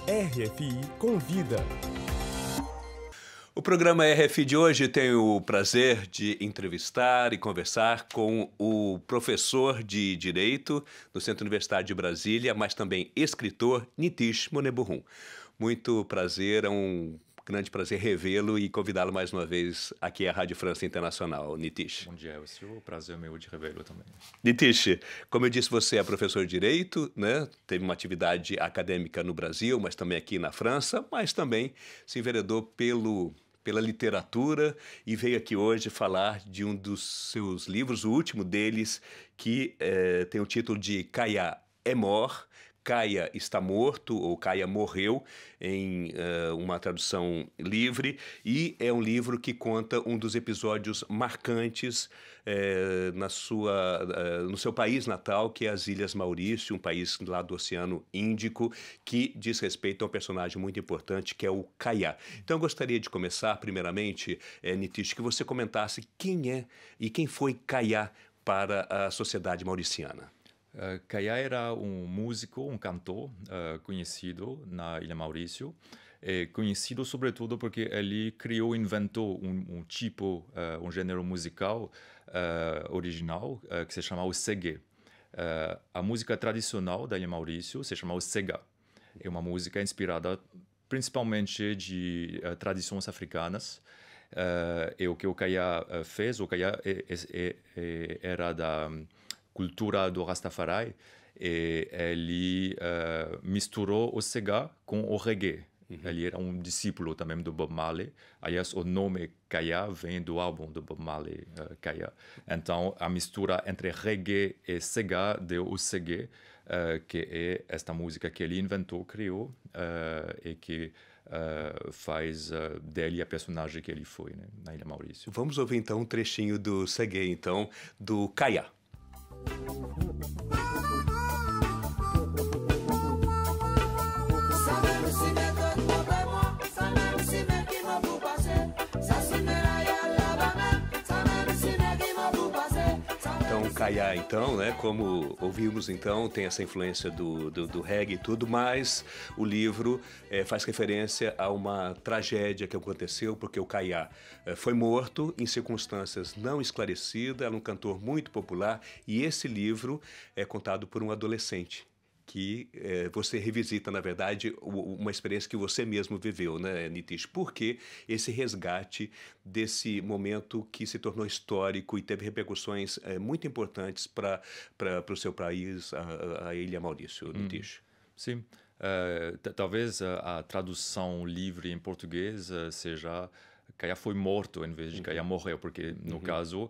RFI Convida. O programa RFI de hoje tem o prazer de entrevistar e conversar com o professor de Direito do Centro Universitário de Brasília, mas também escritor, Nitish Monneburrum. Muito prazer, é um grande prazer revê-lo e convidá-lo mais uma vez aqui à Rádio França Internacional. Nitish. Bom dia, o prazer é meu de revê-lo também. Nitish, como eu disse, você é professor de Direito, né? Teve uma atividade acadêmica no Brasil, mas também aqui na França, mas também se enveredou pela literatura e veio aqui hoje falar de um dos seus livros, o último deles, que tem o título de Kaya é mort, Kaya está morto, ou Kaya morreu, em uma tradução livre, e é um livro que conta um dos episódios marcantes no seu país natal, que é as Ilhas Maurício, um país lá do Oceano Índico, que diz respeito a um personagem muito importante, que é o Kaya. Então, eu gostaria de começar, primeiramente, Nitish, que você comentasse quem é e quem foi Kaya para a sociedade mauriciana. Kaya era um músico, um cantor conhecido na Ilha Maurício, conhecido sobretudo porque ele inventou um gênero musical original que se chama o Segé. A música tradicional da Ilha Maurício se chama o Sega. É uma música inspirada principalmente de tradições africanas. E o que o Kaya fez, o Kaya era da cultura do Rastafari, e ele misturou o Sega com o reggae. Ele era um discípulo também do Bob Marley. Aliás, o nome Kaya vem do álbum do Bob Marley, Kaya. Então, a mistura entre reggae e Sega deu o Segé, que é esta música que ele inventou, criou, e que faz dele a personagem que ele foi, né, na Ilha Maurício. Vamos ouvir então um trechinho do Segé, então, do Kaya. Então, Kaya, então, né, como ouvimos, então, tem essa influência do reggae e tudo, mas o livro faz referência a uma tragédia que aconteceu, porque o Kaya foi morto em circunstâncias não esclarecidas, era um cantor muito popular, e esse livro é contado por um adolescente, que você revisita, na verdade, uma experiência que você mesmo viveu, né, Nitish? Por que esse resgate desse momento que se tornou histórico e teve repercussões muito importantes para o seu país, a Ilha Maurício, Nitish? Sim. Talvez a tradução livre em português seja Kaya foi morto em vez de Kaya morreu, porque no caso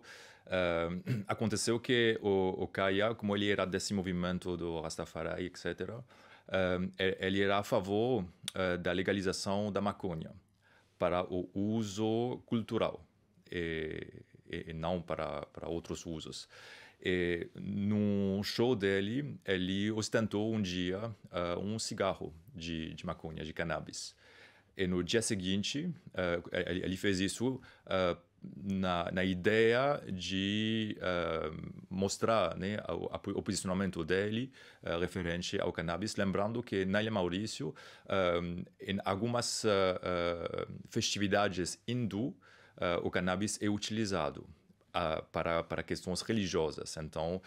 aconteceu que o Kaya, como ele era desse movimento do Rastafari, etc., ele era a favor da legalização da maconha para o uso cultural e não para outros usos. E num show dele, ele ostentou um dia um cigarro de maconha, de cannabis. E no dia seguinte, ele fez isso na ideia de mostrar, né, o posicionamento dele referente ao cannabis, lembrando que na Ilha Maurício, em algumas festividades hindu, o cannabis é utilizado para questões religiosas. Então,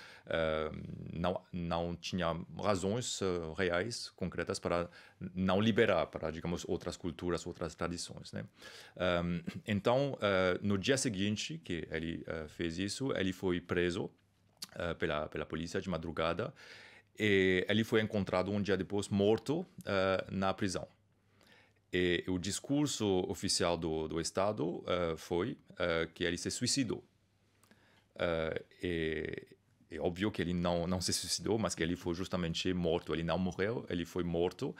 não tinha razões reais, concretas, para não liberar para, digamos, outras culturas, outras tradições, né? Então, no dia seguinte que ele fez isso, ele foi preso pela polícia de madrugada e ele foi encontrado um dia depois morto na prisão. E o discurso oficial do Estado foi que ele se suicidou. É óbvio que ele não se suicidou, mas que ele foi justamente morto. Ele não morreu, ele foi morto.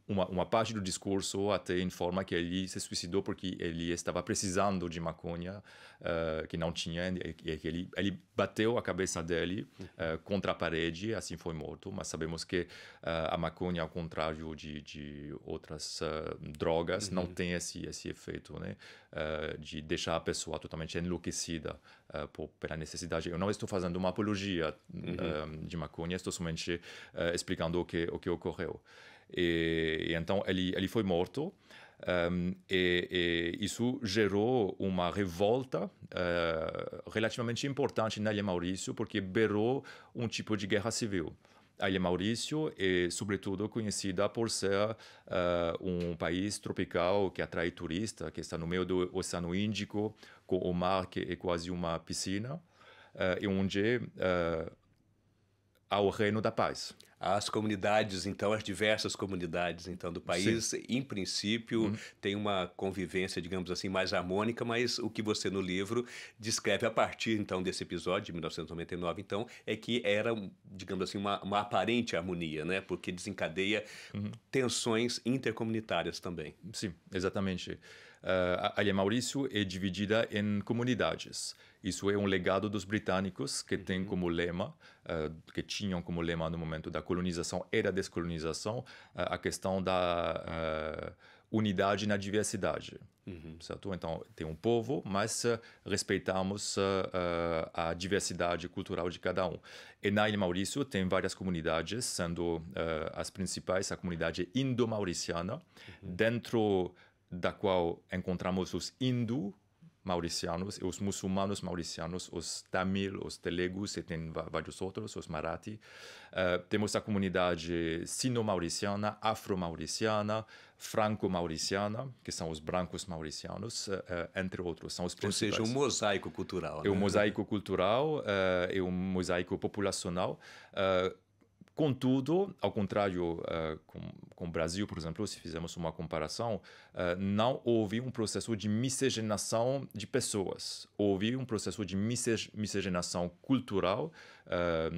Uma parte do discurso até informa que ele se suicidou porque ele estava precisando de maconha que não tinha, e que ele bateu a cabeça dele contra a parede, assim foi morto. Mas sabemos que a maconha, ao contrário de outras drogas, não tem esse efeito, né, de deixar a pessoa totalmente enlouquecida pela necessidade. Eu não estou fazendo uma apologia de maconha, estou somente explicando o que ocorreu. E então ele foi morto. E isso gerou uma revolta relativamente importante na Ilha Maurício, porque beirou um tipo de guerra civil. A Ilha Maurício é, sobretudo, conhecida por ser um país tropical que atrai turistas, que está no meio do Oceano Índico, com o mar que é quase uma piscina, e onde há o reino da paz. As comunidades, então, as diversas comunidades, então, do país, em princípio, tem uma convivência, digamos assim, mais harmônica, mas o que você no livro descreve a partir, então, desse episódio de 1999, então, é que era, digamos assim, uma aparente harmonia, né? Porque desencadeia tensões intercomunitárias também. Sim, exatamente. A Ilha Maurício é dividida em comunidades. Isso é um legado dos britânicos, que tem como lema, que tinham como lema no momento da colonização e da descolonização, a questão da unidade na diversidade. Certo? Então, tem um povo, mas respeitamos a diversidade cultural de cada um. E na Ilha Maurício tem várias comunidades, sendo as principais a comunidade indo-mauriciana, dentro da qual encontramos os mauricianos e os muçulmanos mauricianos, os tamil, os telugus e tem vários outros, os marathi. Temos a comunidade sino-mauriciana, afro-mauriciana, franco-mauriciana, que são os brancos mauricianos, entre outros, são os principais. Ou seja, um mosaico cultural. É um mosaico cultural, é um mosaico populacional. Contudo, ao contrário com o Brasil, por exemplo, se fizermos uma comparação, não houve um processo de miscigenação de pessoas. Houve um processo de miscigenação cultural,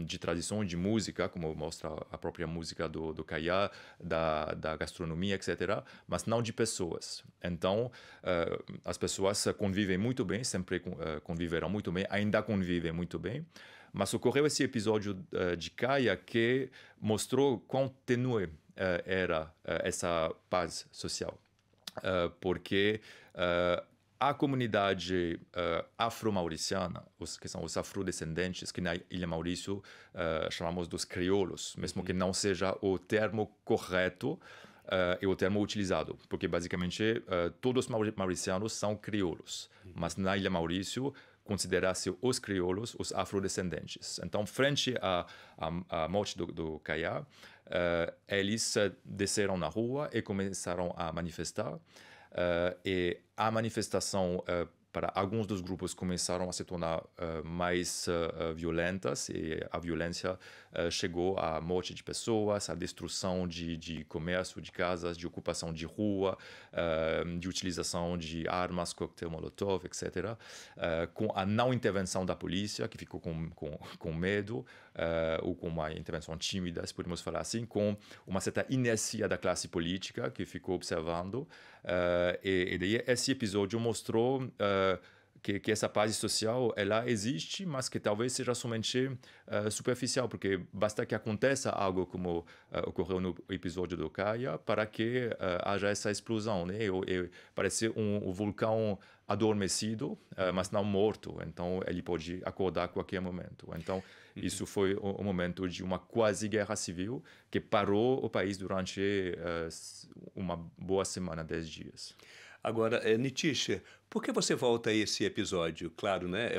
de tradição, de música, como mostra a própria música do Kayá, da gastronomia, etc., mas não de pessoas. Então, as pessoas convivem muito bem, sempre conviveram muito bem, ainda convivem muito bem. Mas ocorreu esse episódio de Kayá que mostrou quão tenue era essa paz social. Porque a comunidade afro-mauriciana, que são os afrodescendentes, que na Ilha Maurício chamamos dos crioulos, mesmo que não seja o termo correto, é o termo utilizado, porque basicamente todos os mauricianos são crioulos, mas na Ilha Maurício considerasse os crioulos os afrodescendentes. Então, frente à morte do Kayá, eles desceram na rua e começaram a manifestar. E a manifestação para alguns dos grupos começaram a se tornar mais violentas e a violência chegou à morte de pessoas, à destruição de comércio, de casas, de ocupação de rua, de utilização de armas, coquetel molotov, etc. Com a não intervenção da polícia, que ficou com medo, ou com uma intervenção tímida, se podemos falar assim, com uma certa inércia da classe política que ficou observando. E daí esse episódio mostrou que essa paz social ela existe, mas que talvez seja somente superficial, porque basta que aconteça algo como ocorreu no episódio do Kayá para que haja essa explosão, né? E parece um vulcão adormecido, mas não morto, então ele pode acordar a qualquer momento. Então isso foi um momento de uma quase guerra civil que parou o país durante uma boa semana, 10 dias. Agora, Nitisha, por que você volta a esse episódio? Claro, né?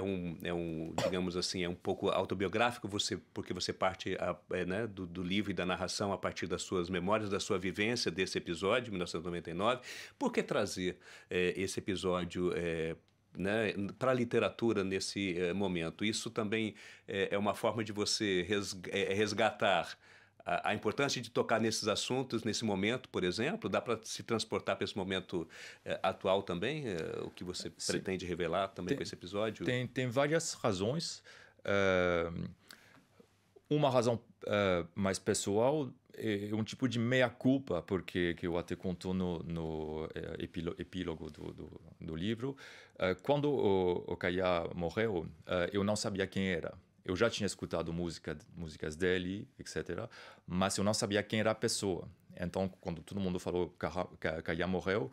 Digamos assim, é um pouco autobiográfico, porque você parte né, do livro e da narração a partir das suas memórias, da sua vivência desse episódio, 1999. Por que trazer esse episódio né, para a literatura nesse momento? Isso também é uma forma de você resgatar a importância de tocar nesses assuntos, nesse momento, por exemplo? Dá para se transportar para esse momento atual também? O que você pretende revelar também com esse episódio? Tem várias razões. Uma razão mais pessoal é um tipo de meia-culpa, porque que eu até conto no epílogo do livro. Quando o Kayá morreu, eu não sabia quem era. Eu já tinha escutado músicas dele, etc., mas eu não sabia quem era a pessoa. Então, quando todo mundo falou que Kayá morreu,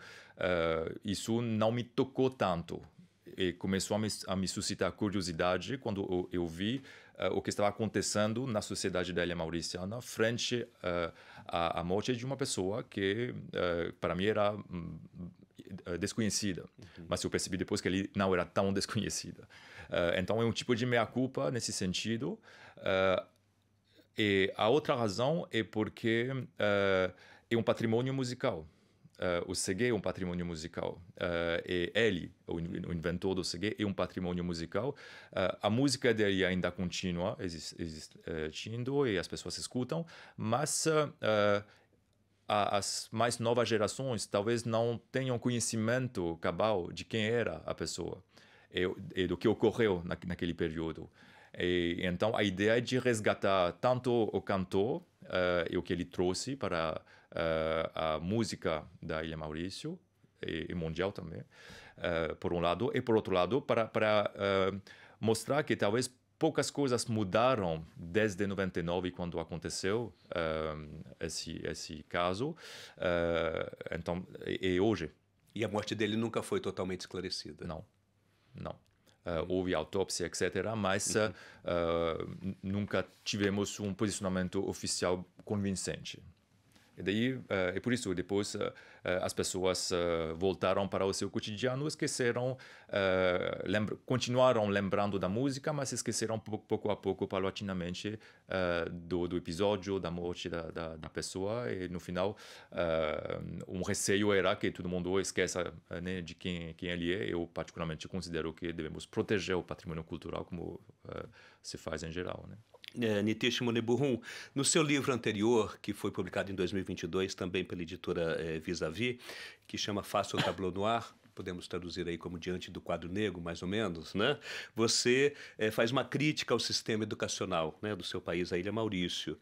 isso não me tocou tanto. e começou a me suscitar curiosidade quando eu vi o que estava acontecendo na sociedade da Ilha Mauriciana frente à morte de uma pessoa que, para mim, era desconhecida. Mas eu percebi depois que ele não era tão desconhecida. Então, é um tipo de meia-culpa nesse sentido. E a outra razão é porque é um patrimônio musical. O Segé é um patrimônio musical. E ele, o inventor do Segé, é um patrimônio musical. A música dele ainda continua existindo e as pessoas escutam, mas as mais novas gerações talvez não tenham conhecimento cabal de quem era a pessoa e do que ocorreu naquele período. Então, a ideia é de resgatar tanto o cantor e o que ele trouxe para a música da Ilha Maurício, e mundial também, por um lado, e por outro lado, para mostrar que talvez poucas coisas mudaram desde 99, quando aconteceu esse caso, então, e hoje. E a morte dele nunca foi totalmente esclarecida? Não. Houve autópsia, etc., mas nunca tivemos um posicionamento oficial convincente. E daí, é por isso, depois as pessoas voltaram para o seu cotidiano, esqueceram, continuaram lembrando da música, mas esqueceram pouco a pouco, paulatinamente, do episódio, da morte da pessoa. E no final, um receio era que todo mundo esqueça, né, de quem ele é. Eu, particularmente, considero que devemos proteger o patrimônio cultural, como se faz em geral, né? Nitish Moniburun, no seu livro anterior, que foi publicado em 2022, também pela editora Vis-a-Vis, que chama Face au Tableau Noir, podemos traduzir aí como Diante do Quadro Negro, mais ou menos, né? Você faz uma crítica ao sistema educacional, né, do seu país, a Ilha Maurício.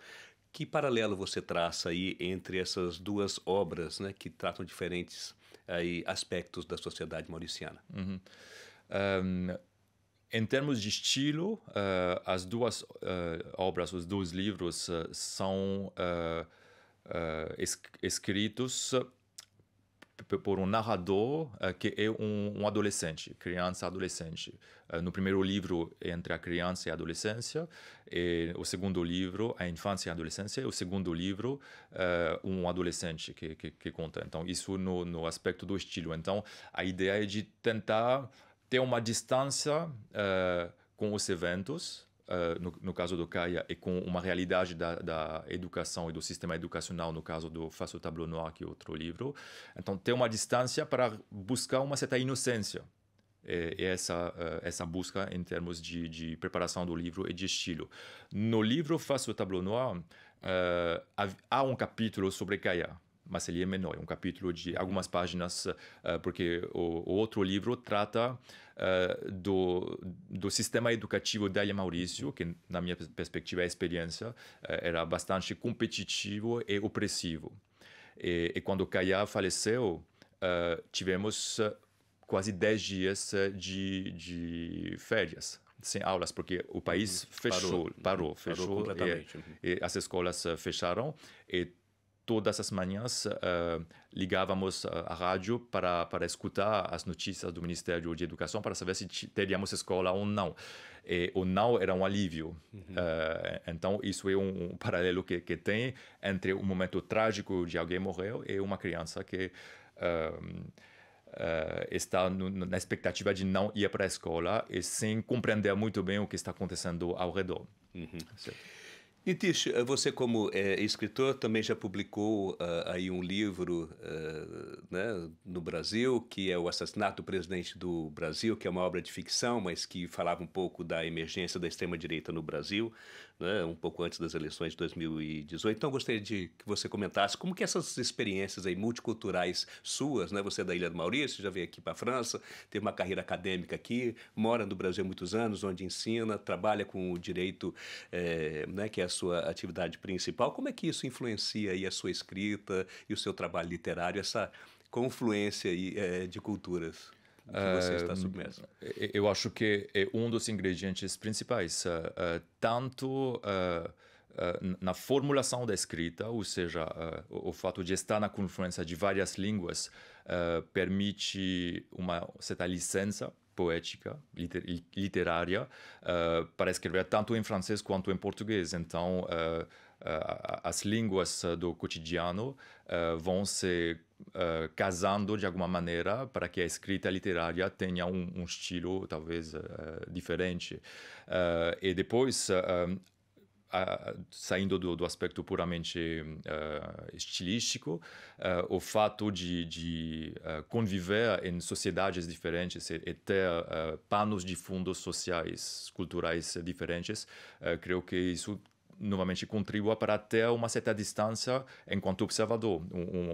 Que paralelo você traça aí entre essas duas obras, né, que tratam diferentes aí, aspectos da sociedade mauriciana? Em termos de estilo, as duas obras, os dois livros, são escritos por um narrador que é um adolescente, criança-adolescente. No primeiro livro, entre a criança e a adolescência, e o segundo livro, a infância e a adolescência, e o segundo livro, um adolescente que conta. Então, isso no aspecto do estilo. Então, a ideia é de tentar ter uma distância com os eventos, no caso do Kaya, e com uma realidade da educação e do sistema educacional, no caso do Face au Tableau Noir, que é outro livro. Então, ter uma distância para buscar uma certa inocência. E essa busca em termos de preparação do livro e de estilo. No livro Face au Tableau Noir, há um capítulo sobre Kaya, mas ele é menor, é um capítulo de algumas páginas, porque o outro livro trata do sistema educativo da Ilha Maurício, que, na minha perspectiva, a experiência era bastante competitivo e opressivo. E quando Kaya faleceu, tivemos quase 10 dias de férias, sem aulas, porque o país parou completamente. E as escolas fecharam, e todas as manhãs ligávamos a rádio para escutar as notícias do Ministério de Educação, para saber se teríamos escola ou não. E o não era um alívio. Então, isso é um paralelo que tem entre um momento trágico de alguém morreu e uma criança que está na expectativa de não ir para a escola e sem compreender muito bem o que está acontecendo ao redor. Nitish, você como escritor também já publicou aí um livro né, no Brasil, que é O Assassinato do Presidente do Brasil, que é uma obra de ficção, mas que falava um pouco da emergência da extrema-direita no Brasil, né, um pouco antes das eleições de 2018. Então, gostaria de que você comentasse como que essas experiências aí multiculturais suas, né, você é da Ilha do Maurício, já veio aqui para a França, teve uma carreira acadêmica aqui, mora no Brasil há muitos anos, onde ensina, trabalha com o direito, né, que é a sua atividade principal. Como é que isso influencia aí a sua escrita e o seu trabalho literário, essa confluência aí, de culturas que você está submerso? Eu acho que é um dos ingredientes principais, tanto na formulação da escrita, ou seja, o fato de estar na confluência de várias línguas permite uma certa licença poética, literária, para escrever tanto em francês quanto em português. Então, as línguas do cotidiano vão se casando de alguma maneira para que a escrita literária tenha um estilo talvez diferente. E depois, saindo do aspecto puramente estilístico, o fato de conviver em sociedades diferentes e ter panos de fundos sociais, culturais diferentes, creio que isso novamente contribua para ter uma certa distância enquanto observador.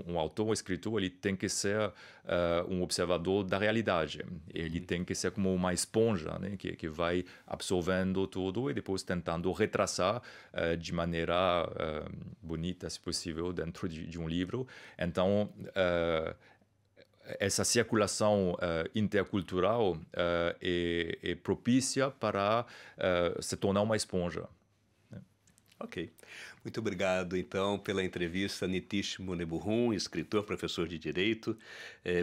Um autor, um escritor, ele tem que ser um observador da realidade. Ele tem que ser como uma esponja, né, que vai absorvendo tudo e depois tentando retraçar de maneira bonita, se possível, dentro de um livro. Então, essa circulação intercultural é propícia para se tornar uma esponja. Ok. Muito obrigado, então, pela entrevista, Nitish Muneburrum, escritor, professor de Direito,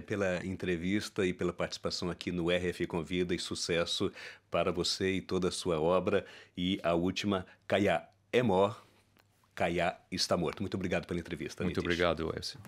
pela entrevista e pela participação aqui no RF Convida, e sucesso para você e toda a sua obra. E a última, Kaya é mort, Kaya está morto. Muito obrigado pela entrevista, Muito Nitish. obrigado, Elcio.